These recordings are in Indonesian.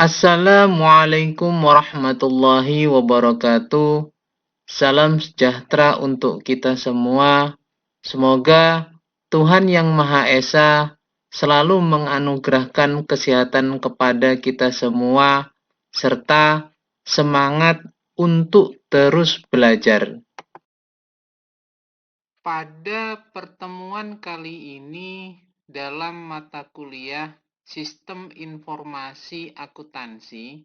Assalamualaikum warahmatullahi wabarakatuh. Salam sejahtera untuk kita semua. Semoga Tuhan Yang Maha Esa selalu menganugerahkan kesehatan kepada kita semua, serta semangat untuk terus belajar. Pada pertemuan kali ini, dalam mata kuliah Sistem Informasi Akuntansi,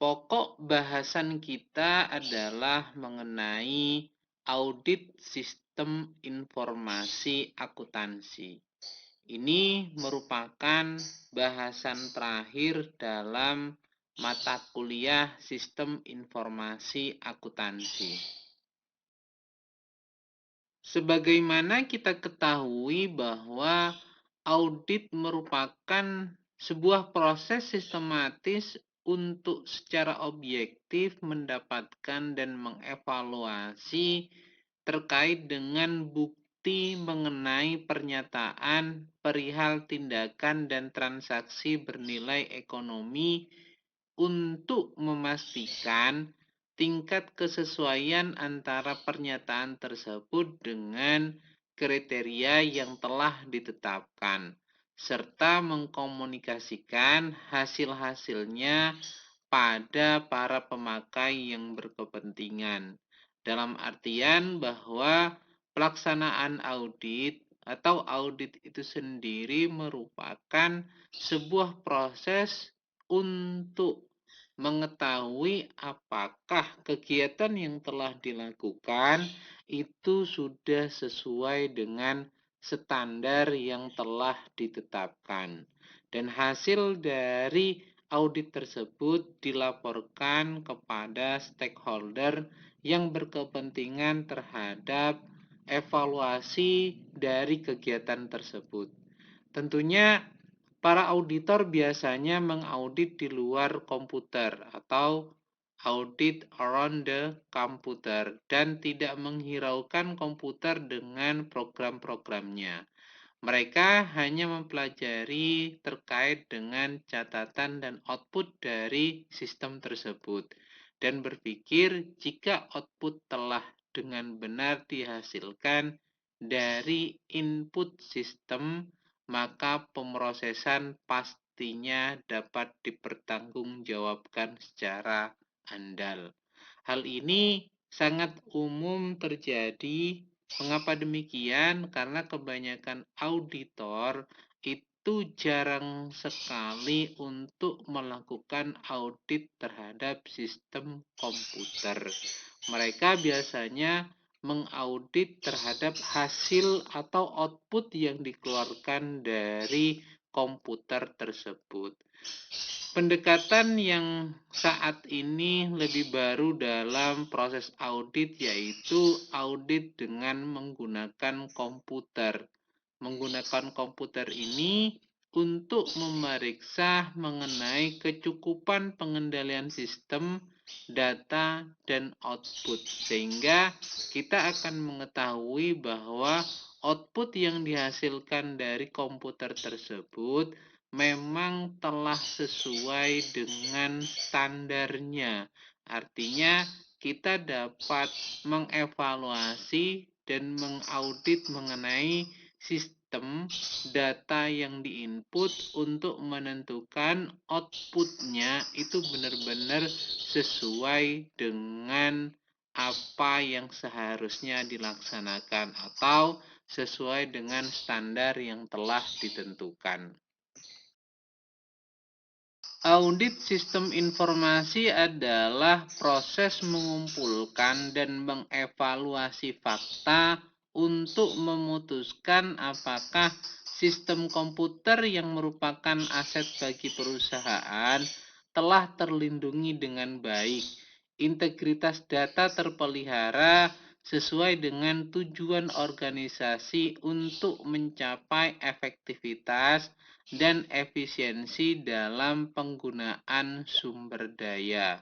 pokok bahasan kita adalah mengenai audit sistem informasi akuntansi. Ini merupakan bahasan terakhir dalam mata kuliah Sistem Informasi Akuntansi. Sebagaimana kita ketahui bahwa audit merupakan sebuah proses sistematis untuk secara objektif mendapatkan dan mengevaluasi terkait dengan bukti mengenai pernyataan perihal tindakan dan transaksi bernilai ekonomi untuk memastikan tingkat kesesuaian antara pernyataan tersebut dengan kriteria yang telah ditetapkan, serta mengkomunikasikan hasil-hasilnya pada para pemakai yang berkepentingan. Dalam artian bahwa pelaksanaan audit atau audit itu sendiri merupakan sebuah proses untuk mengetahui apakah kegiatan yang telah dilakukan itu sudah sesuai dengan standar yang telah ditetapkan. Dan hasil dari audit tersebut dilaporkan kepada stakeholder yang berkepentingan terhadap evaluasi dari kegiatan tersebut. Tentunya para auditor biasanya mengaudit di luar komputer atau audit around the computer dan tidak menghiraukan komputer dengan program-programnya. Mereka hanya mempelajari terkait dengan catatan dan output dari sistem tersebut dan berpikir jika output telah dengan benar dihasilkan dari input sistem, maka pemrosesan pastinya dapat dipertanggungjawabkan secara andal. Hal ini sangat umum terjadi. Mengapa demikian? Karena kebanyakan auditor itu jarang sekali untuk melakukan audit terhadap sistem komputer. Mereka biasanya mengaudit terhadap hasil atau output yang dikeluarkan dari komputer tersebut. Pendekatan yang saat ini lebih baru dalam proses audit yaitu audit dengan menggunakan komputer. Menggunakan komputer ini untuk memeriksa mengenai kecukupan pengendalian sistem, data, dan output. Sehingga kita akan mengetahui bahwa output yang dihasilkan dari komputer tersebut memang telah sesuai dengan standarnya. Artinya kita dapat mengevaluasi dan mengaudit mengenai sistem data yang diinput untuk menentukan outputnya itu benar-benar sesuai dengan apa yang seharusnya dilaksanakan atau sesuai dengan standar yang telah ditentukan. Audit sistem informasi adalah proses mengumpulkan dan mengevaluasi fakta untuk memutuskan apakah sistem komputer yang merupakan aset bagi perusahaan telah terlindungi dengan baik, integritas data terpelihara sesuai dengan tujuan organisasi untuk mencapai efektivitas dan efisiensi dalam penggunaan sumber daya.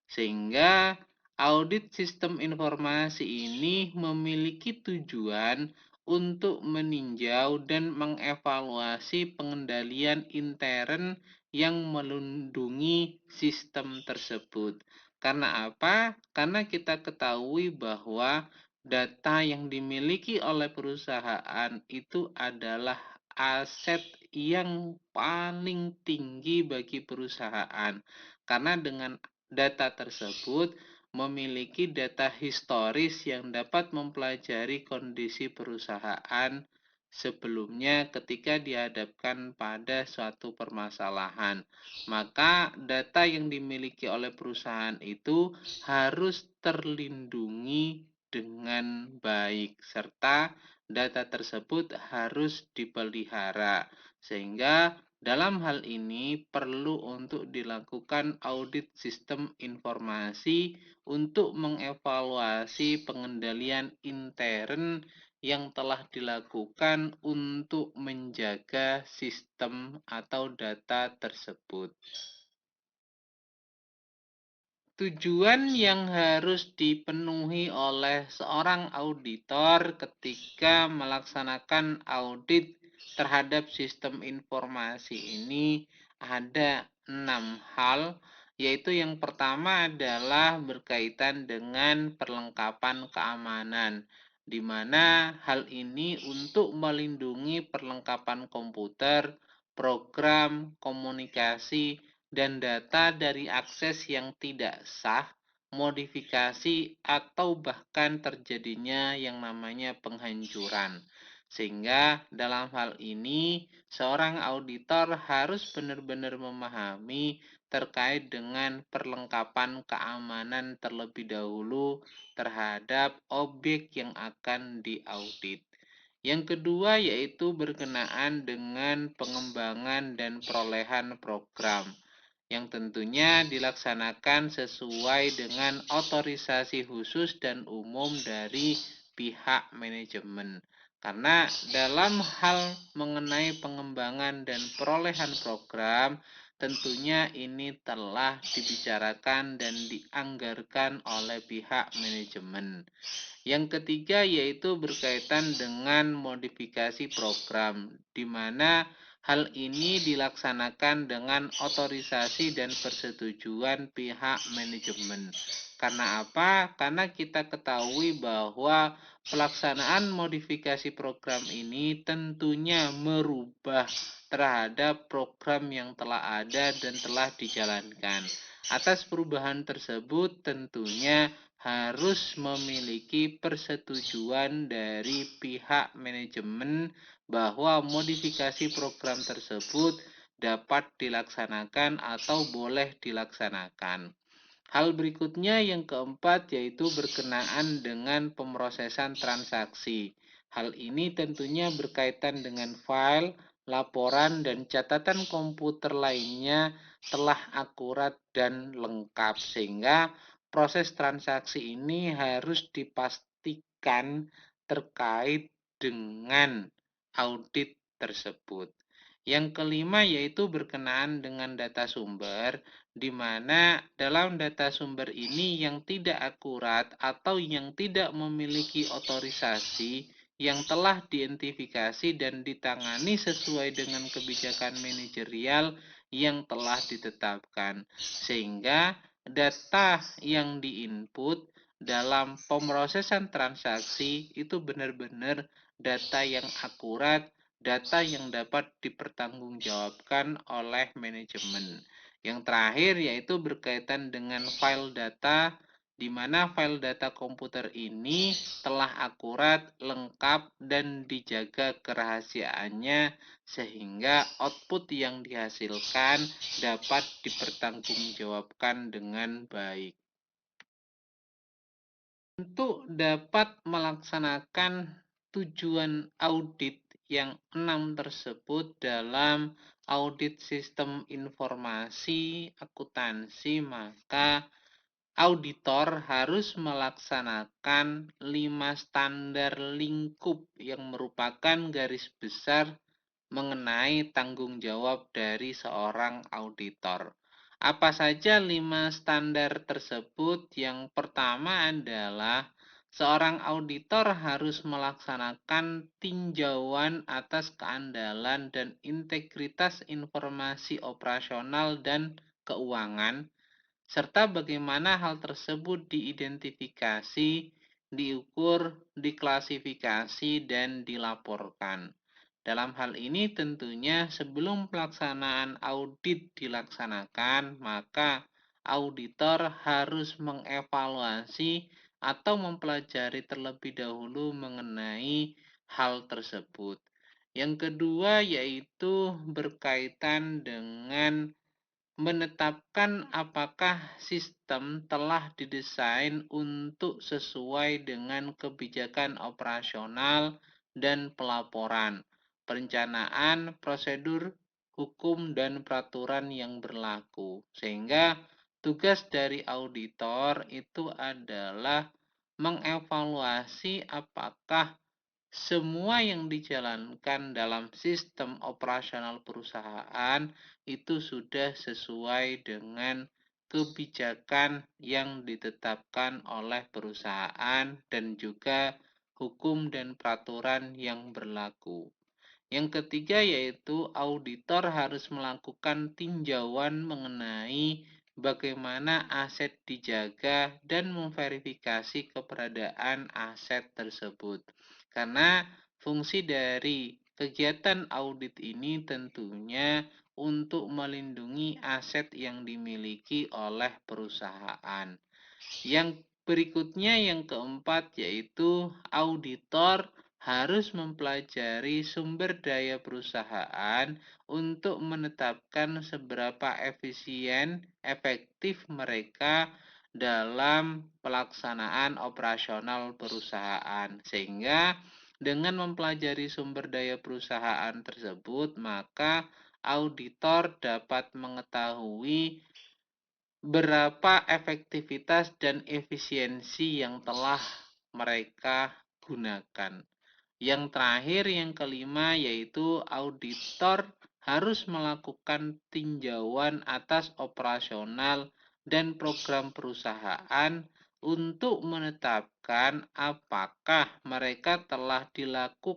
Sehingga audit sistem informasi ini memiliki tujuan untuk meninjau dan mengevaluasi pengendalian intern yang melindungi sistem tersebut. Karena apa? Karena kita ketahui bahwa data yang dimiliki oleh perusahaan itu adalah aset yang paling tinggi bagi perusahaan. Karena dengan data tersebut memiliki data historis yang dapat mempelajari kondisi perusahaan sebelumnya ketika dihadapkan pada suatu permasalahan. Maka data yang dimiliki oleh perusahaan itu harus terlindungi dengan baik serta data tersebut harus dipelihara, sehingga dalam hal ini perlu untuk dilakukan audit sistem informasi untuk mengevaluasi pengendalian intern yang telah dilakukan untuk menjaga sistem atau data tersebut. Tujuan yang harus dipenuhi oleh seorang auditor ketika melaksanakan audit terhadap sistem informasi ini ada 6 hal, yaitu yang pertama adalah berkaitan dengan perlengkapan keamanan, di mana hal ini untuk melindungi perlengkapan komputer, program, komunikasi, dan data dari akses yang tidak sah, modifikasi, atau bahkan terjadinya yang namanya penghancuran. Sehingga dalam hal ini, seorang auditor harus benar-benar memahami terkait dengan perlengkapan keamanan terlebih dahulu terhadap objek yang akan diaudit. Yang kedua yaitu berkenaan dengan pengembangan dan perolehan program yang tentunya dilaksanakan sesuai dengan otorisasi khusus dan umum dari pihak manajemen. Karena dalam hal mengenai pengembangan dan perolehan program, tentunya ini telah dibicarakan dan dianggarkan oleh pihak manajemen. Yang ketiga yaitu berkaitan dengan modifikasi program, di mana hal ini dilaksanakan dengan otorisasi dan persetujuan pihak manajemen. Karena apa? Karena kita ketahui bahwa pelaksanaan modifikasi program ini tentunya merubah terhadap program yang telah ada dan telah dijalankan. Atas perubahan tersebut tentunya harus memiliki persetujuan dari pihak manajemen bahwa modifikasi program tersebut dapat dilaksanakan atau boleh dilaksanakan. Hal berikutnya yang keempat yaitu berkenaan dengan pemrosesan transaksi. Hal ini tentunya berkaitan dengan file, laporan, dan catatan komputer lainnya telah akurat dan lengkap, sehingga proses transaksi ini harus dipastikan terkait dengan audit tersebut. Yang kelima yaitu berkenaan dengan data sumber, di mana dalam data sumber ini yang tidak akurat atau yang tidak memiliki otorisasi yang telah diidentifikasi dan ditangani sesuai dengan kebijakan manajerial yang telah ditetapkan, sehingga data yang diinput dalam pemrosesan transaksi itu benar-benar data yang akurat, data yang dapat dipertanggungjawabkan oleh manajemen. Yang terakhir yaitu berkaitan dengan file data, di mana file data komputer ini telah akurat, lengkap, dan dijaga kerahasiaannya sehingga output yang dihasilkan dapat dipertanggungjawabkan dengan baik. Untuk dapat melaksanakan tujuan audit yang 6 tersebut dalam audit sistem informasi akuntansi, maka auditor harus melaksanakan 5 standar lingkup yang merupakan garis besar mengenai tanggung jawab dari seorang auditor. Apa saja 5 standar tersebut? Yang pertama adalah Seorang auditor harus melaksanakan tinjauan atas keandalan dan integritas informasi operasional dan keuangan, serta bagaimana hal tersebut diidentifikasi, diukur, diklasifikasi, dan dilaporkan. Dalam hal ini tentunya sebelum pelaksanaan audit dilaksanakan, maka auditor harus mengevaluasi atau mempelajari terlebih dahulu mengenai hal tersebut. Yang kedua yaitu berkaitan dengan menetapkan apakah sistem telah didesain untuk sesuai dengan kebijakan operasional dan pelaporan, perencanaan, prosedur, hukum, dan peraturan yang berlaku. Sehingga tugas dari auditor itu adalah mengevaluasi apakah semua yang dijalankan dalam sistem operasional perusahaan itu sudah sesuai dengan kebijakan yang ditetapkan oleh perusahaan dan juga hukum dan peraturan yang berlaku. Yang ketiga yaitu auditor harus melakukan tinjauan mengenai bagaimana aset dijaga dan memverifikasi keberadaan aset tersebut. Karena fungsi dari kegiatan audit ini tentunya untuk melindungi aset yang dimiliki oleh perusahaan. Yang berikutnya yang keempat yaitu auditor harus mempelajari sumber daya perusahaan untuk menetapkan seberapa efisien, efektif mereka dalam pelaksanaan operasional perusahaan. Sehingga dengan mempelajari sumber daya perusahaan tersebut, maka auditor dapat mengetahui berapa efektivitas dan efisiensi yang telah mereka gunakan. Yang terakhir, yang kelima, yaitu auditor harus melakukan tinjauan atas operasional dan program perusahaan untuk menetapkan apakah mereka telah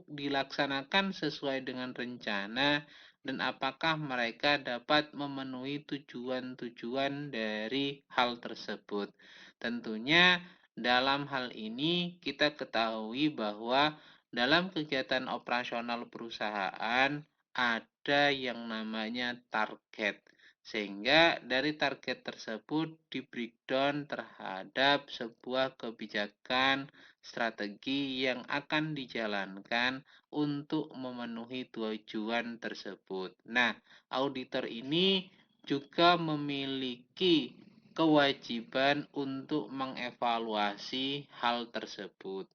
dilaksanakan sesuai dengan rencana dan apakah mereka dapat memenuhi tujuan-tujuan dari hal tersebut. Tentunya dalam hal ini kita ketahui bahwa dalam kegiatan operasional perusahaan ada yang namanya target. Sehingga dari target tersebut di-breakdown terhadap sebuah kebijakan strategi yang akan dijalankan untuk memenuhi tujuan tersebut. Nah, auditor ini juga memiliki kewajiban untuk mengevaluasi hal tersebut.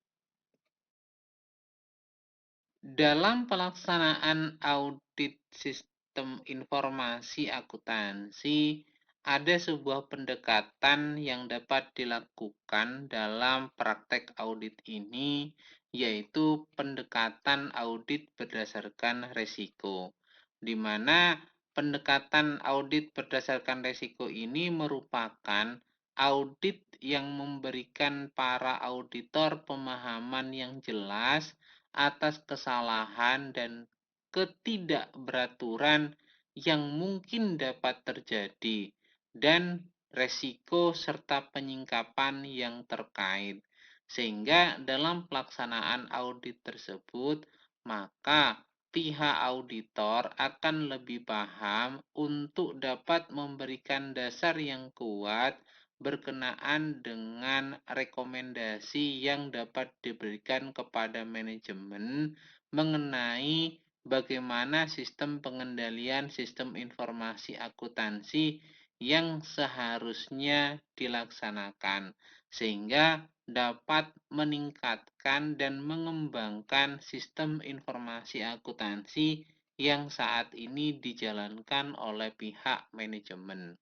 Dalam pelaksanaan audit sistem informasi akuntansi, ada sebuah pendekatan yang dapat dilakukan dalam praktek audit ini, yaitu pendekatan audit berdasarkan risiko, di mana pendekatan audit berdasarkan risiko ini merupakan audit yang memberikan para auditor pemahaman yang jelas atas kesalahan dan ketidakberaturan yang mungkin dapat terjadi dan resiko serta penyingkapan yang terkait. Sehingga dalam pelaksanaan audit tersebut, maka pihak auditor akan lebih paham untuk dapat memberikan dasar yang kuat berkenaan dengan rekomendasi yang dapat diberikan kepada manajemen mengenai bagaimana sistem pengendalian sistem informasi akuntansi yang seharusnya dilaksanakan, sehingga dapat meningkatkan dan mengembangkan sistem informasi akuntansi yang saat ini dijalankan oleh pihak manajemen.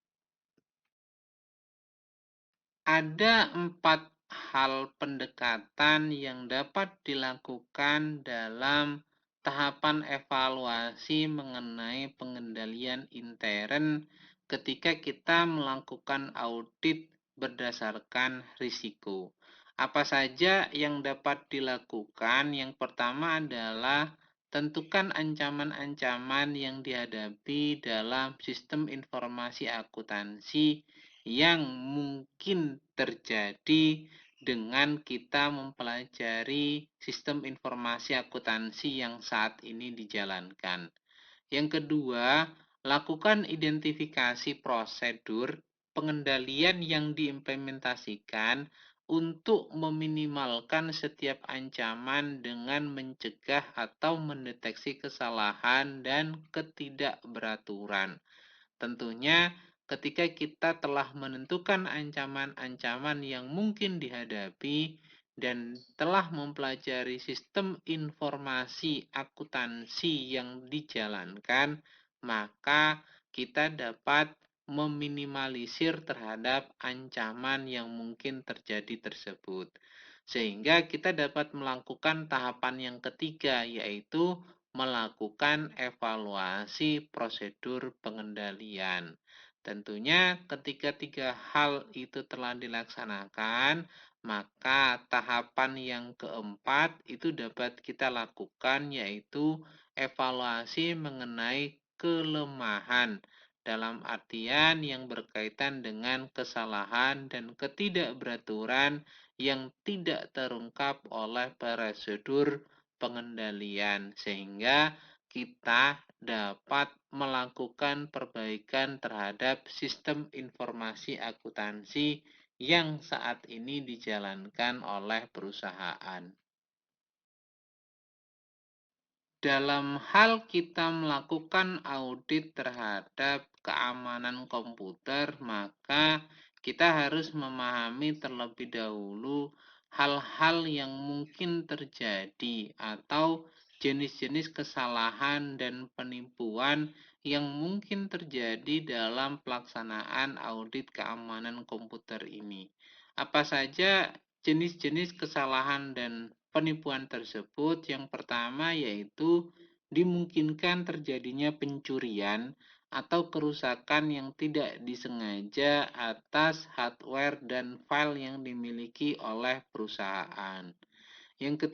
Ada 4 hal pendekatan yang dapat dilakukan dalam tahapan evaluasi mengenai pengendalian intern ketika kita melakukan audit berdasarkan risiko. Apa saja yang dapat dilakukan? Yang pertama adalah tentukan ancaman-ancaman yang dihadapi dalam sistem informasi akuntansi yang mungkin terjadi dengan kita mempelajari sistem informasi akuntansi yang saat ini dijalankan. Yang kedua, lakukan identifikasi prosedur pengendalian yang diimplementasikan untuk meminimalkan setiap ancaman dengan mencegah atau mendeteksi kesalahan dan ketidakberaturan. Tentunya ketika kita telah menentukan ancaman-ancaman yang mungkin dihadapi dan telah mempelajari sistem informasi akuntansi yang dijalankan, maka kita dapat meminimalisir terhadap ancaman yang mungkin terjadi tersebut. Sehingga kita dapat melakukan tahapan yang ketiga, yaitu melakukan evaluasi prosedur pengendalian. Tentunya ketika tiga hal itu telah dilaksanakan, maka tahapan yang keempat itu dapat kita lakukan, yaitu evaluasi mengenai kelemahan dalam artian yang berkaitan dengan kesalahan dan ketidakberaturan yang tidak terungkap oleh prosedur pengendalian, sehingga kita dapat melakukan perbaikan terhadap sistem informasi akuntansi yang saat ini dijalankan oleh perusahaan. Dalam hal kita melakukan audit terhadap keamanan komputer, maka kita harus memahami terlebih dahulu hal-hal yang mungkin terjadi atau jenis-jenis kesalahan dan penipuan yang mungkin terjadi dalam pelaksanaan audit keamanan komputer ini. Apa saja jenis-jenis kesalahan dan penipuan tersebut? Yang pertama yaitu dimungkinkan terjadinya pencurian atau kerusakan yang tidak disengaja atas hardware dan file yang dimiliki oleh perusahaan. Yang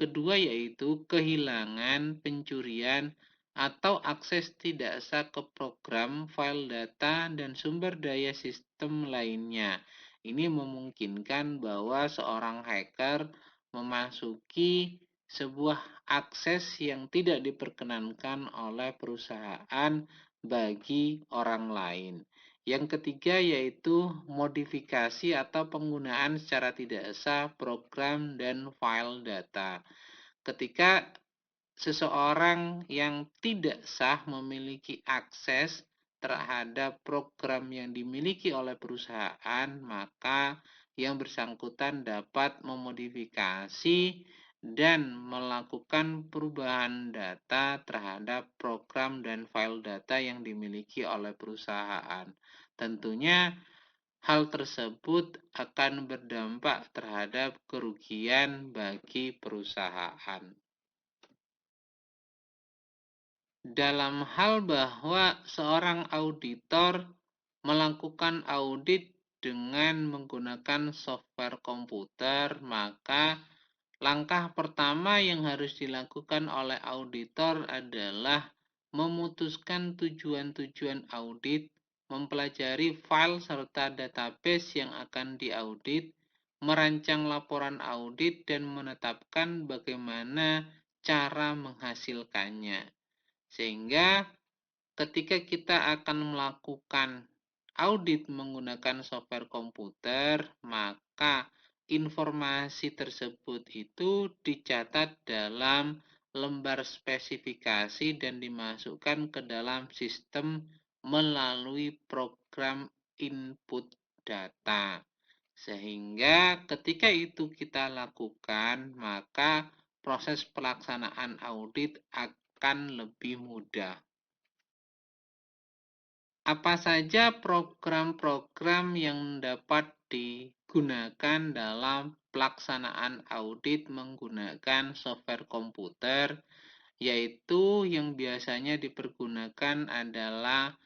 kedua yaitu kehilangan, pencurian, atau akses tidak sah ke program, file data, dan sumber daya sistem lainnya. Ini memungkinkan bahwa seorang hacker memasuki sebuah akses yang tidak diperkenankan oleh perusahaan bagi orang lain. Yang ketiga yaitu modifikasi atau penggunaan secara tidak sah program dan file data. Ketika seseorang yang tidak sah memiliki akses terhadap program yang dimiliki oleh perusahaan, maka yang bersangkutan dapat memodifikasi dan melakukan perubahan data terhadap program dan file data yang dimiliki oleh perusahaan. Tentunya hal tersebut akan berdampak terhadap kerugian bagi perusahaan. Dalam hal bahwa seorang auditor melakukan audit dengan menggunakan software komputer, maka langkah pertama yang harus dilakukan oleh auditor adalah memutuskan tujuan-tujuan audit, mempelajari file serta database yang akan diaudit, merancang laporan audit, dan menetapkan bagaimana cara menghasilkannya. Sehingga ketika kita akan melakukan audit menggunakan software komputer, maka informasi tersebut itu dicatat dalam lembar spesifikasi dan dimasukkan ke dalam sistem melalui program input data. Sehingga ketika itu kita lakukan, maka proses pelaksanaan audit akan lebih mudah. Apa saja program-program yang dapat digunakan dalam pelaksanaan audit menggunakan software komputer? Yaitu yang biasanya dipergunakan adalah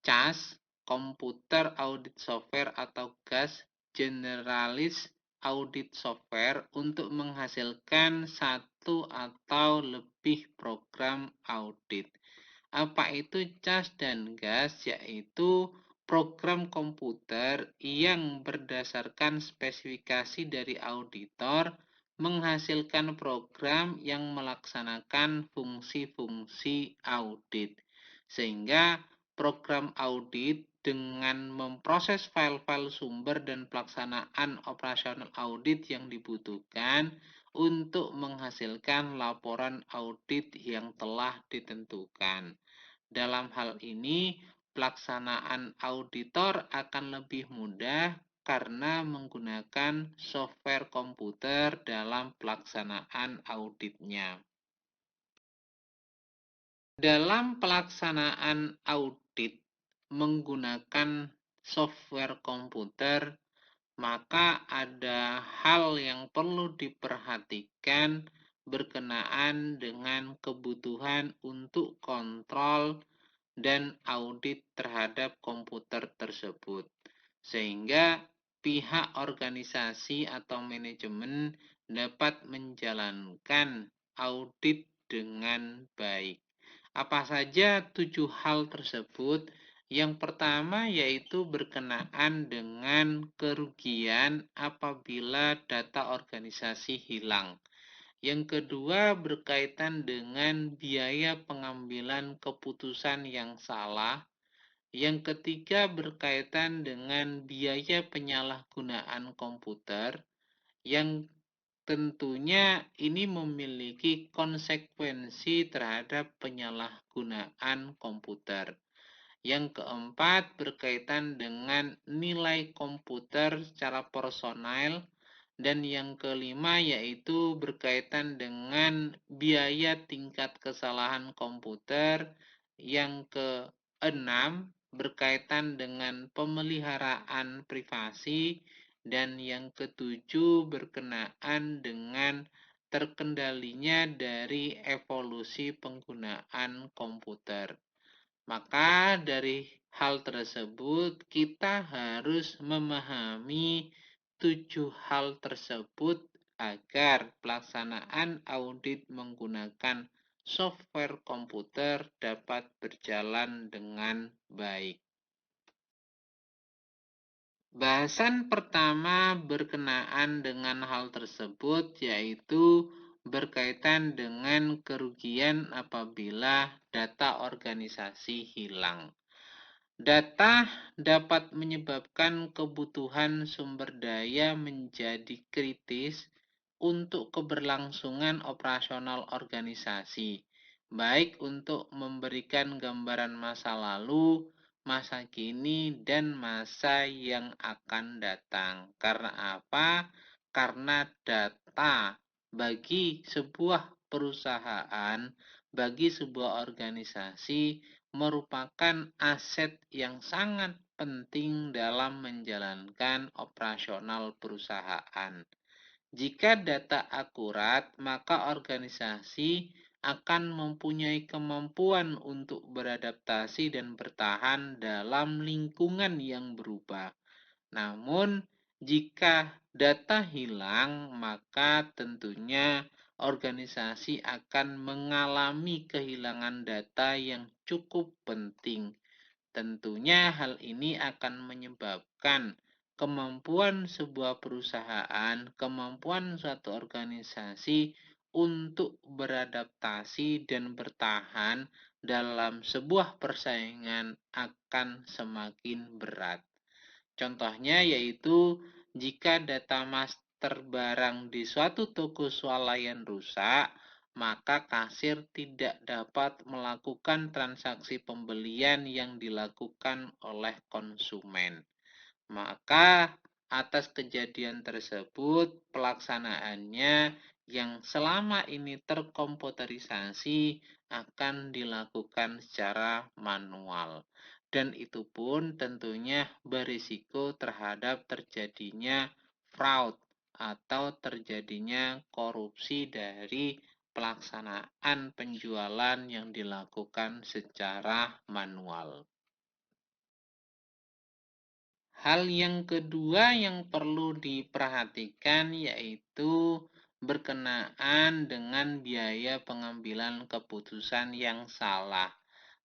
CAS, Computer Audit Software atau GAS, Generalis, audit software untuk menghasilkan satu atau lebih program audit. Apa itu cas dan gas? Yaitu program komputer yang berdasarkan spesifikasi dari auditor menghasilkan program yang melaksanakan fungsi-fungsi audit. Sehingga program audit dengan memproses file-file sumber dan pelaksanaan operasional audit yang dibutuhkan untuk menghasilkan laporan audit yang telah ditentukan. Dalam hal ini, pelaksanaan auditor akan lebih mudah karena menggunakan software komputer dalam pelaksanaan auditnya. Dalam pelaksanaan audit menggunakan software komputer, maka ada hal yang perlu diperhatikan berkenaan dengan kebutuhan untuk kontrol dan audit terhadap komputer tersebut, sehingga pihak organisasi atau manajemen dapat menjalankan audit dengan baik. Apa saja 7 hal tersebut? Yang pertama yaitu berkenaan dengan kerugian apabila data organisasi hilang. Yang kedua berkaitan dengan biaya pengambilan keputusan yang salah. Yang ketiga berkaitan dengan biaya penyalahgunaan komputer. Yang tentunya ini memiliki konsekuensi terhadap penyalahgunaan komputer. Yang keempat berkaitan dengan nilai komputer secara personal. Dan yang kelima yaitu berkaitan dengan biaya tingkat kesalahan komputer. Yang keenam berkaitan dengan pemeliharaan privasi. Dan yang ketujuh berkenaan dengan terkendalinya dari evolusi penggunaan komputer. Maka dari hal tersebut kita harus memahami 7 hal tersebut agar pelaksanaan audit menggunakan software komputer dapat berjalan dengan baik. Bahasan pertama berkenaan dengan hal tersebut yaitu berkaitan dengan kerugian apabila data organisasi hilang. Data dapat menyebabkan kebutuhan sumber daya menjadi kritis untuk keberlangsungan operasional organisasi, baik untuk memberikan gambaran masa lalu, masa kini, dan masa yang akan datang. Karena apa? Karena data bagi sebuah perusahaan, bagi sebuah organisasi merupakan aset yang sangat penting dalam menjalankan operasional perusahaan. Jika data akurat, maka organisasi akan mempunyai kemampuan untuk beradaptasi dan bertahan dalam lingkungan yang berubah. Namun, jika data hilang, maka tentunya organisasi akan mengalami kehilangan data yang cukup penting. Tentunya hal ini akan menyebabkan kemampuan sebuah perusahaan, kemampuan suatu organisasi untuk beradaptasi dan bertahan dalam sebuah persaingan akan semakin berat. Contohnya yaitu jika data master barang di suatu toko swalayan rusak, maka kasir tidak dapat melakukan transaksi pembelian yang dilakukan oleh konsumen. Maka atas kejadian tersebut, pelaksanaannya yang selama ini terkomputerisasi akan dilakukan secara manual. Dan itu pun tentunya berisiko terhadap terjadinya fraud atau terjadinya korupsi dari pelaksanaan penjualan yang dilakukan secara manual. Hal yang kedua yang perlu diperhatikan yaitu berkenaan dengan biaya pengambilan keputusan yang salah.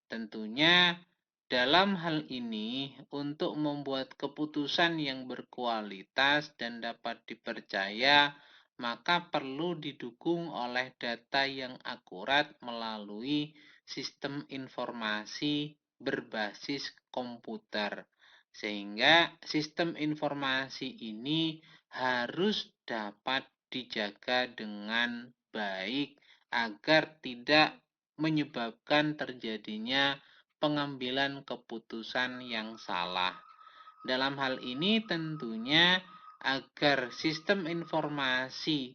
Tentunya dalam hal ini, untuk membuat keputusan yang berkualitas dan dapat dipercaya, maka perlu didukung oleh data yang akurat melalui sistem informasi berbasis komputer. Sehingga sistem informasi ini harus dapat dijaga dengan baik agar tidak menyebabkan terjadinya pengambilan keputusan yang salah. Dalam hal ini tentunya agar sistem informasi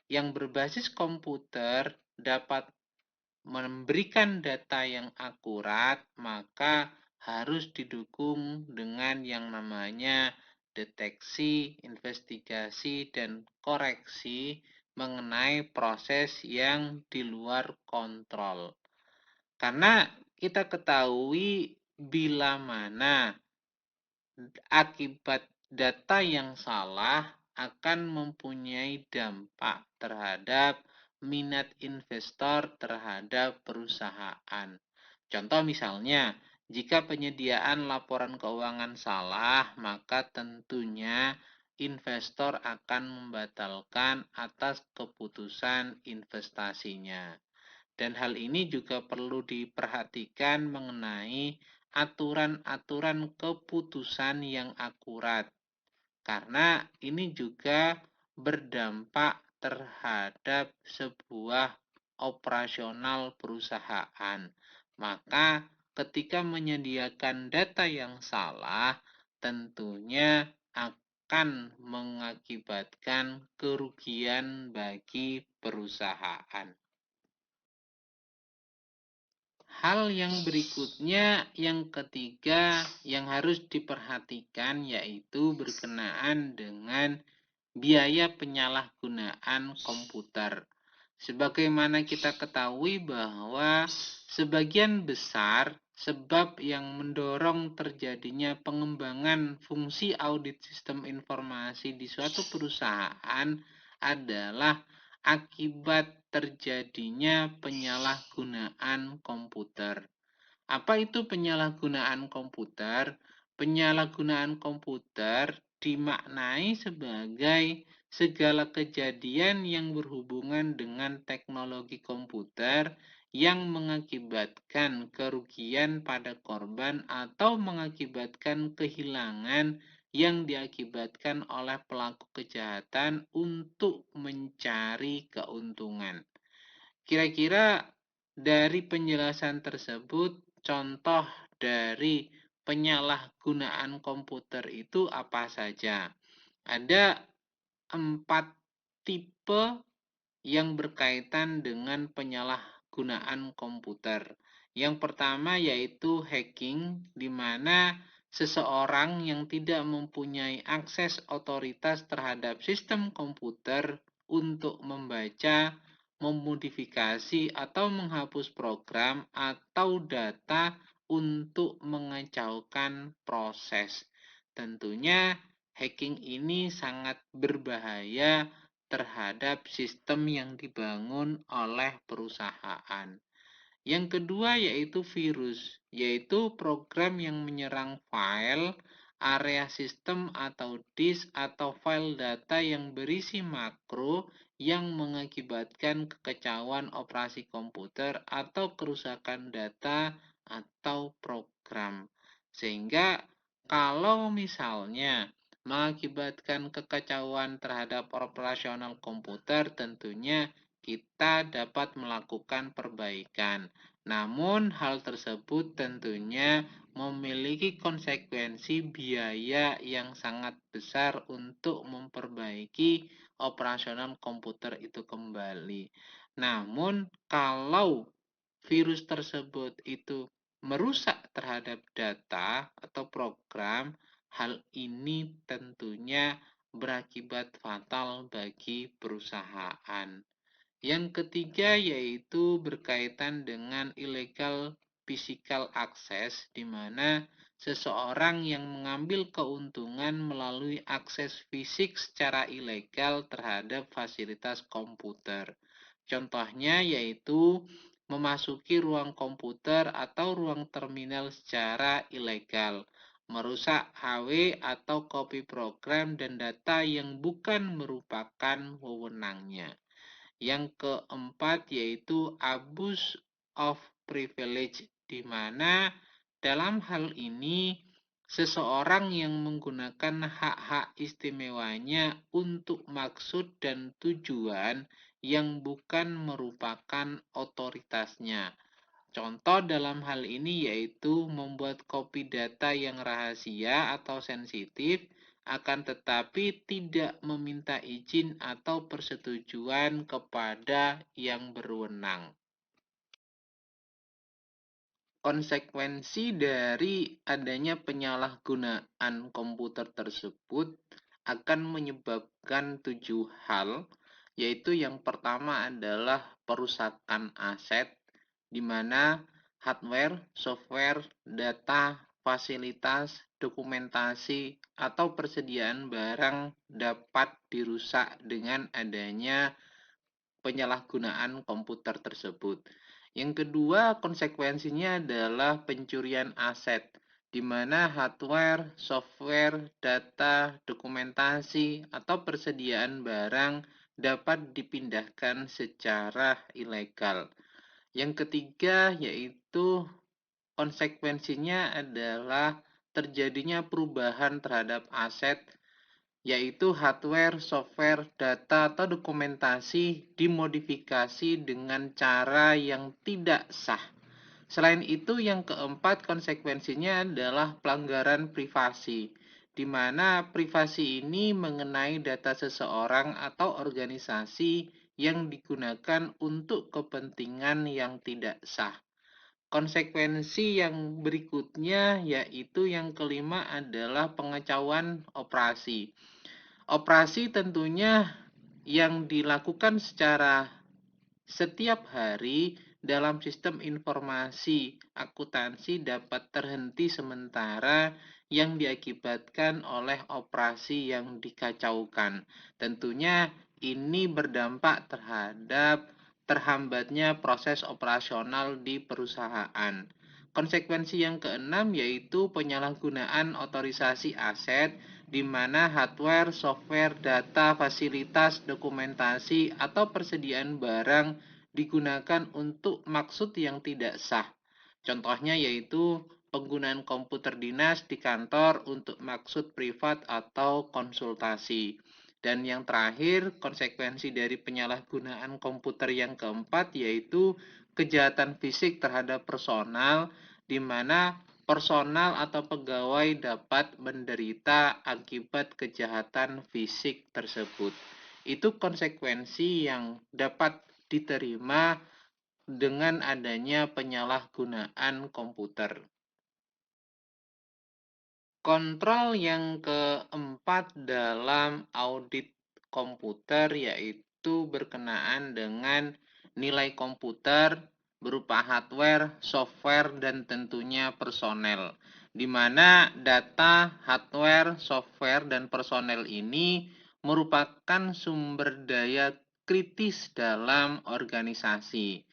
yang berbasis komputer dapat memberikan data yang akurat, maka harus didukung dengan yang namanya deteksi, investigasi, dan koreksi mengenai proses yang di luar kontrol. Karena kita ketahui bila mana akibat data yang salah akan mempunyai dampak terhadap minat investor terhadap perusahaan. Contoh misalnya, jika penyediaan laporan keuangan salah, maka tentunya investor akan membatalkan atas keputusan investasinya. Dan hal ini juga perlu diperhatikan mengenai aturan-aturan keputusan yang akurat, karena ini juga berdampak terhadap sebuah operasional perusahaan. Maka ketika menyediakan data yang salah, tentunya akan mengakibatkan kerugian bagi perusahaan. Hal yang berikutnya, yang ketiga yang harus diperhatikan yaitu berkenaan dengan biaya penyalahgunaan komputer. Sebagaimana kita ketahui bahwa sebagian besar sebab yang mendorong terjadinya pengembangan fungsi audit sistem informasi di suatu perusahaan adalah akibat terjadinya penyalahgunaan komputer. Apa itu penyalahgunaan komputer? Penyalahgunaan komputer dimaknai sebagai segala kejadian yang berhubungan dengan teknologi komputer yang mengakibatkan kerugian pada korban atau mengakibatkan kehilangan yang diakibatkan oleh pelaku kejahatan untuk mencari keuntungan. Kira-kira dari penjelasan tersebut, contoh dari penyalahgunaan komputer itu apa saja? Ada 4 tipe yang berkaitan dengan penyalahgunaan komputer. Yang pertama yaitu hacking, di mana seseorang yang tidak mempunyai akses otoritas terhadap sistem komputer untuk membaca, memodifikasi, atau menghapus program atau data untuk mengacaukan proses. Tentunya hacking ini sangat berbahaya terhadap sistem yang dibangun oleh perusahaan. Yang kedua yaitu virus, yaitu program yang menyerang file, area sistem atau disk atau file data yang berisi makro yang mengakibatkan kekacauan operasi komputer atau kerusakan data atau program. Sehingga kalau misalnya mengakibatkan kekacauan terhadap operasional komputer, tentunya kita dapat melakukan perbaikan. Namun hal tersebut tentunya memiliki konsekuensi biaya yang sangat besar untuk memperbaiki operasional komputer itu kembali. Namun kalau virus tersebut itu merusak terhadap data atau program, hal ini tentunya berakibat fatal bagi perusahaan. Yang ketiga yaitu berkaitan dengan illegal physical access, di mana seseorang yang mengambil keuntungan melalui akses fisik secara ilegal terhadap fasilitas komputer. Contohnya yaitu memasuki ruang komputer atau ruang terminal secara ilegal, merusak HW atau copy program dan data yang bukan merupakan wewenangnya. Yang keempat yaitu abuse of privilege, di mana dalam hal ini seseorang yang menggunakan hak-hak istimewanya untuk maksud dan tujuan yang bukan merupakan otoritasnya. Contoh dalam hal ini yaitu membuat kopi data yang rahasia atau sensitif, akan tetapi tidak meminta izin atau persetujuan kepada yang berwenang. Konsekuensi dari adanya penyalahgunaan komputer tersebut akan menyebabkan 7 hal, yaitu yang pertama adalah perusakan aset, di mana hardware, software, data, fasilitas, dokumentasi, atau persediaan barang dapat dirusak dengan adanya penyalahgunaan komputer tersebut. Yang kedua, konsekuensinya adalah pencurian aset, di mana hardware, software, data, dokumentasi, atau persediaan barang dapat dipindahkan secara ilegal. Yang ketiga yaitu konsekuensinya adalah terjadinya perubahan terhadap aset, yaitu hardware, software, data, atau dokumentasi dimodifikasi dengan cara yang tidak sah. Selain itu, yang keempat konsekuensinya adalah pelanggaran privasi, di mana privasi ini mengenai data seseorang atau organisasi yang digunakan untuk kepentingan yang tidak sah. Konsekuensi yang berikutnya yaitu yang kelima adalah pengacauan operasi. Operasi tentunya yang dilakukan secara setiap hari dalam sistem informasi akuntansi dapat terhenti sementara yang diakibatkan oleh operasi yang dikacaukan. Tentunya ini berdampak terhadap terhambatnya proses operasional di perusahaan. Konsekuensi yang keenam yaitu penyalahgunaan otorisasi aset, di mana hardware, software, data, fasilitas, dokumentasi, atau persediaan barang digunakan untuk maksud yang tidak sah. Contohnya yaitu penggunaan komputer dinas di kantor untuk maksud privat atau konsultasi. Dan yang terakhir, konsekuensi dari penyalahgunaan komputer yang keempat yaitu kejahatan fisik terhadap personal, di mana personal atau pegawai dapat menderita akibat kejahatan fisik tersebut. Itu konsekuensi yang dapat diterima dengan adanya penyalahgunaan komputer. Kontrol yang keempat dalam audit komputer yaitu berkenaan dengan nilai komputer berupa hardware, software, dan tentunya personel, di mana data, hardware, software, dan personel ini merupakan sumber daya kritis dalam organisasi.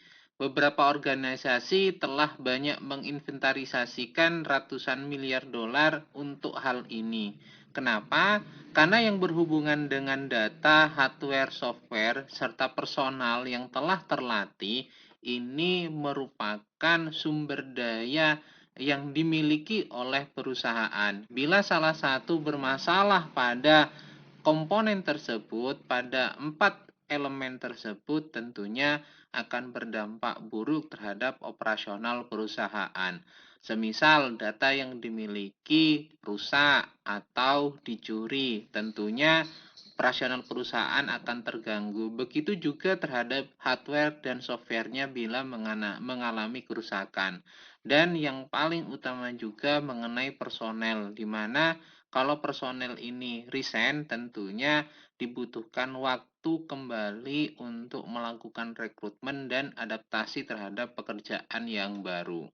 Beberapa organisasi telah banyak menginventarisasikan ratusan miliar dolar untuk hal ini. Kenapa? Karena yang berhubungan dengan data, hardware, software, serta personal yang telah terlatih ini merupakan sumber daya yang dimiliki oleh perusahaan. Bila salah satu bermasalah pada komponen tersebut, pada 4 elemen tersebut tentunya akan berdampak buruk terhadap operasional perusahaan. Semisal data yang dimiliki rusak atau dicuri, tentunya operasional perusahaan akan terganggu. Begitu juga terhadap hardware dan softwarenya bila mengalami kerusakan. Dan yang paling utama juga mengenai personel, di mana kalau personel ini resign tentunya dibutuhkan waktu kembali untuk melakukan rekrutmen dan adaptasi terhadap pekerjaan yang baru.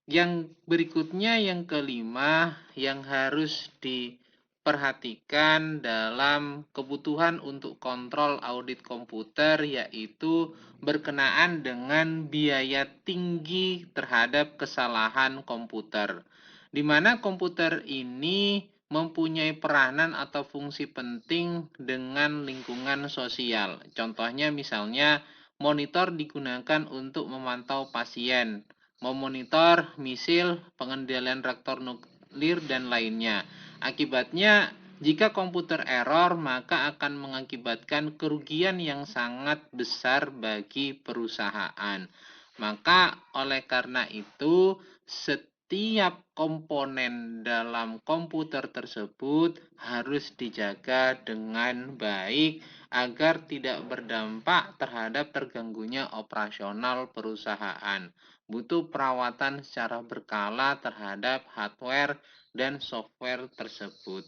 Yang berikutnya, yang kelima, yang harus diperhatikan dalam kebutuhan untuk kontrol audit komputer yaitu berkenaan dengan biaya tinggi terhadap kesalahan komputer, di mana komputer ini mempunyai peranan atau fungsi penting dengan lingkungan sosial. Contohnya misalnya monitor digunakan untuk memantau pasien, memonitor misil, pengendalian reaktor nuklir, dan lainnya. Akibatnya, jika komputer error, maka akan mengakibatkan kerugian yang sangat besar bagi perusahaan. Maka oleh karena itu, setiap komponen dalam komputer tersebut harus dijaga dengan baik agar tidak berdampak terhadap terganggunya operasional perusahaan. Butuh perawatan secara berkala terhadap hardware dan software tersebut.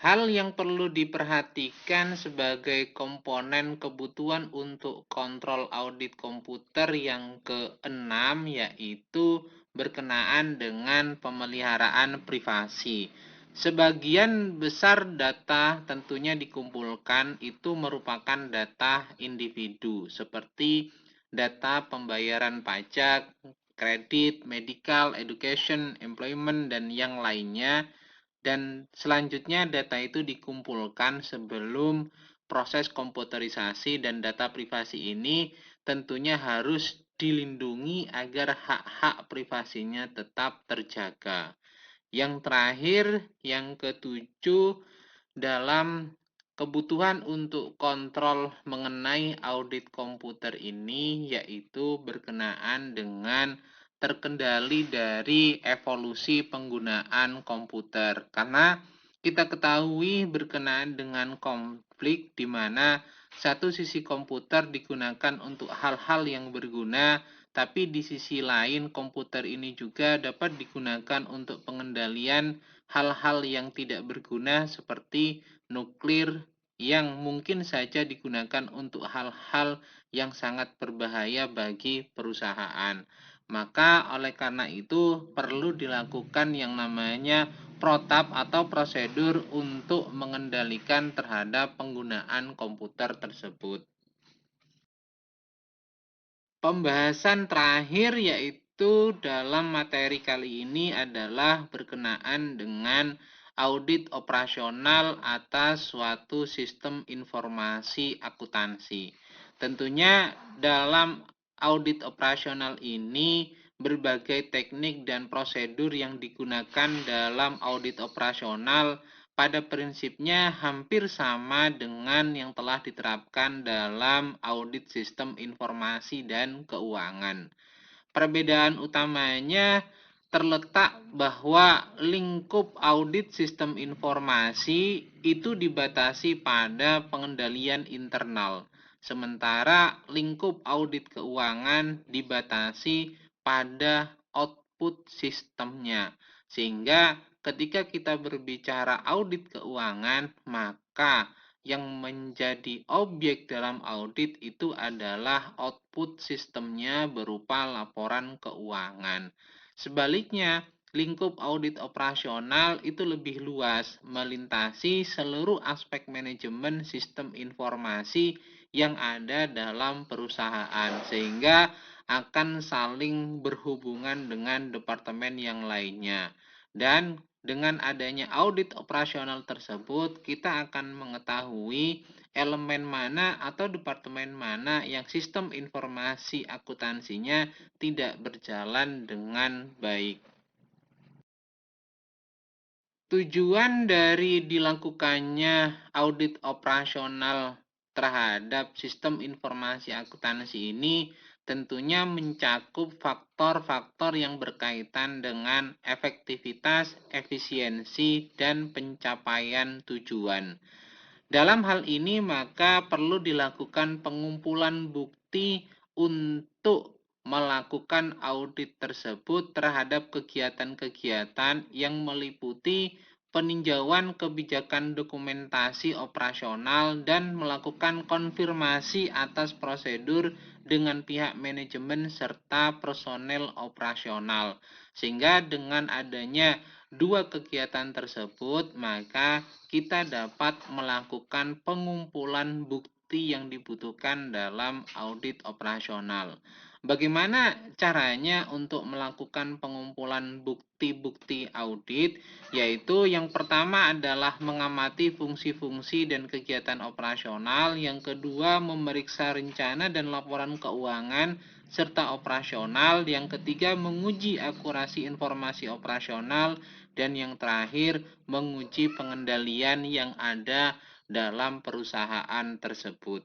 Hal yang perlu diperhatikan sebagai komponen kebutuhan untuk kontrol audit komputer yang keenam yaitu berkenaan dengan pemeliharaan privasi. Sebagian besar data tentunya dikumpulkan itu merupakan data individu seperti data pembayaran pajak, kredit, medical, education, employment, dan yang lainnya. Dan selanjutnya data itu dikumpulkan sebelum proses komputerisasi, dan data privasi ini tentunya harus dilindungi agar hak-hak privasinya tetap terjaga. Yang terakhir, yang ketujuh, dalam kebutuhan untuk kontrol mengenai audit komputer ini yaitu berkenaan dengan terkendali dari evolusi penggunaan komputer. Karena kita ketahui berkenaan dengan konflik di mana satu sisi komputer digunakan untuk hal-hal yang berguna, tapi di sisi lain komputer ini juga dapat digunakan untuk pengendalian hal-hal yang tidak berguna seperti nuklir yang mungkin saja digunakan untuk hal-hal yang sangat berbahaya bagi perusahaan. Maka oleh karena itu perlu dilakukan yang namanya protap atau prosedur untuk mengendalikan terhadap penggunaan komputer tersebut. Pembahasan terakhir yaitu dalam materi kali ini adalah berkenaan dengan audit operasional atas suatu sistem informasi akuntansi. Tentunya dalam audit operasional ini berbagai teknik dan prosedur yang digunakan dalam audit operasional pada prinsipnya hampir sama dengan yang telah diterapkan dalam audit sistem informasi dan keuangan. Perbedaan utamanya terletak bahwa lingkup audit sistem informasi itu dibatasi pada pengendalian internal, sementara lingkup audit keuangan dibatasi pada output sistemnya. Sehingga ketika kita berbicara audit keuangan, maka yang menjadi objek dalam audit itu adalah output sistemnya berupa laporan keuangan. Sebaliknya, lingkup audit operasional itu lebih luas, melintasi seluruh aspek manajemen sistem informasi yang ada dalam perusahaan, sehingga akan saling berhubungan dengan departemen yang lainnya. Dan dengan adanya audit operasional tersebut, kita akan mengetahui elemen mana atau departemen mana yang sistem informasi akuntansinya tidak berjalan dengan baik. Tujuan dari dilakukannya audit operasional terhadap sistem informasi akuntansi ini tentunya mencakup faktor-faktor yang berkaitan dengan efektivitas, efisiensi, dan pencapaian tujuan. Dalam hal ini maka perlu dilakukan pengumpulan bukti untuk melakukan audit tersebut terhadap kegiatan-kegiatan yang meliputi peninjauan kebijakan dokumentasi operasional dan melakukan konfirmasi atas prosedur dengan pihak manajemen serta personel operasional. Sehingga dengan adanya dua kegiatan tersebut, maka kita dapat melakukan pengumpulan bukti yang dibutuhkan dalam audit operasional. Bagaimana caranya untuk melakukan pengumpulan bukti-bukti audit? Yaitu yang pertama adalah mengamati fungsi-fungsi dan kegiatan operasional, yang kedua memeriksa rencana dan laporan keuangan serta operasional, yang ketiga menguji akurasi informasi operasional, dan yang terakhir menguji pengendalian yang ada dalam perusahaan tersebut.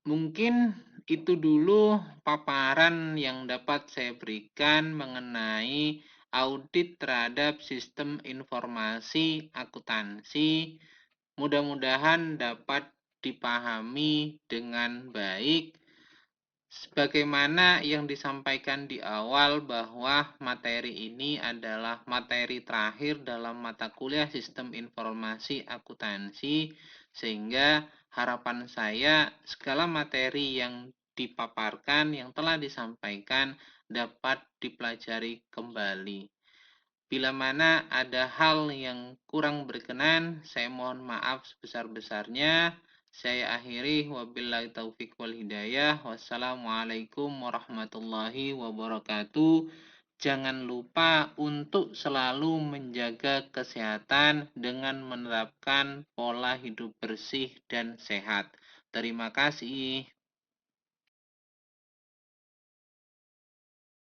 Mungkin itu dulu paparan yang dapat saya berikan mengenai audit terhadap sistem informasi akuntansi. Mudah-mudahan dapat dipahami dengan baik. Sebagaimana yang disampaikan di awal bahwa materi ini adalah materi terakhir dalam mata kuliah Sistem Informasi Akuntansi, sehingga harapan saya segala materi yang dipaparkan, yang telah disampaikan dapat dipelajari kembali. Bila mana ada hal yang kurang berkenan, saya mohon maaf sebesar-besarnya. Saya akhiri, wabillahi taufik wal hidayah. Wassalamualaikum warahmatullahi wabarakatuh. Jangan lupa untuk selalu menjaga kesehatan dengan menerapkan pola hidup bersih dan sehat. Terima kasih.